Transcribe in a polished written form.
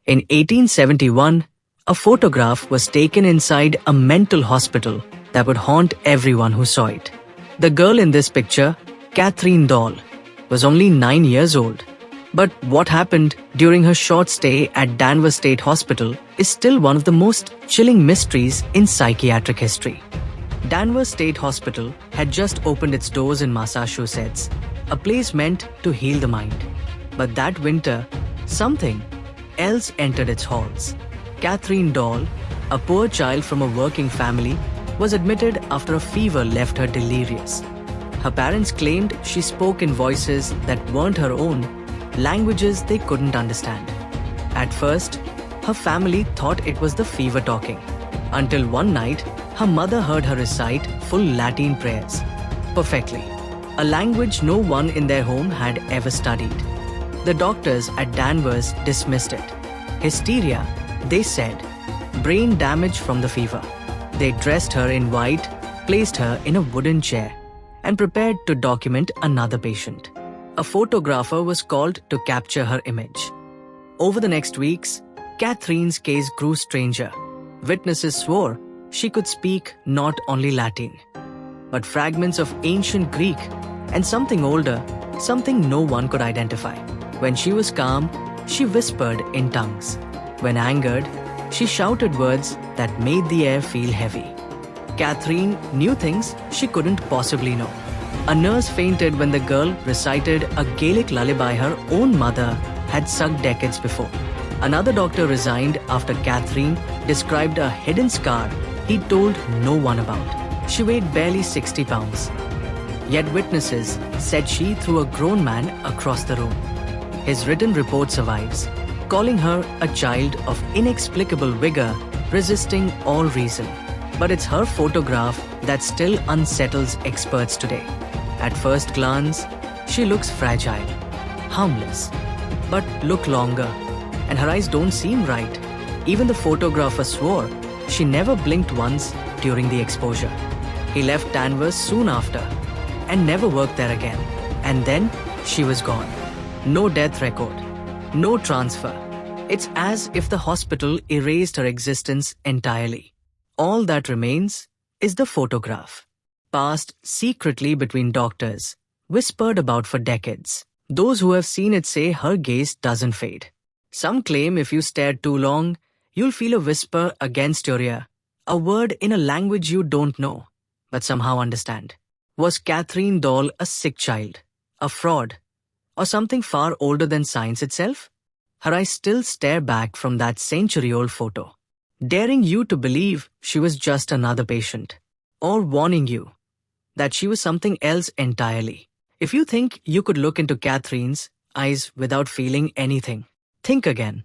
In 1871, a photograph was taken inside a mental hospital that would haunt everyone who saw it. The girl in this picture, Catherine Doyle, was only 9 years old. But what happened during her short stay at Danvers State Hospital is still one of the most chilling mysteries in psychiatric history. Danvers State Hospital had just opened its doors in Massachusetts, a place meant to heal the mind. But that winter, something else entered its halls. Catherine Doyle, a poor child from a working family, was admitted after a fever left her delirious. Her parents claimed she spoke in voices that weren't her own, languages they couldn't understand. At first, her family thought it was the fever talking, until one night, her mother heard her recite full Latin prayers, perfectly, a language no one in their home had ever studied. The doctors at Danvers dismissed it. Hysteria, they said. Brain damage from the fever. They dressed her in white, placed her in a wooden chair, and prepared to document another patient. A photographer was called to capture her image. Over the next weeks, Catherine's case grew stranger. Witnesses swore she could speak not only Latin, but fragments of ancient Greek and something older, something no one could identify. When she was calm, she whispered in tongues. When angered, she shouted words that made the air feel heavy. Catherine knew things she couldn't possibly know. A nurse fainted when the girl recited a Gaelic lullaby her own mother had sung decades before. Another doctor resigned after Catherine described a hidden scar he told no one about. She weighed barely 60 pounds. Yet witnesses said she threw a grown man across the room. His written report survives, calling her a child of inexplicable vigor, resisting all reason. But it's her photograph that still unsettles experts today. At first glance, she looks fragile, harmless. But look longer, and her eyes don't seem right. Even the photographer swore she never blinked once during the exposure. He left Danvers soon after and never worked there again. And then she was gone. No death record, no transfer. It's as if the hospital erased her existence entirely. All that remains is the photograph, passed secretly between doctors, whispered about for decades. Those who have seen it say her gaze doesn't fade. Some claim if you stare too long, you'll feel a whisper against your ear, a word in a language you don't know, but somehow understand. Was Catherine Doyle a sick child, a fraud, or something far older than science itself? Her eyes still stare back from that century-old photo, daring you to believe she was just another patient, or warning you that she was something else entirely. If you think you could look into Catherine's eyes without feeling anything, think again.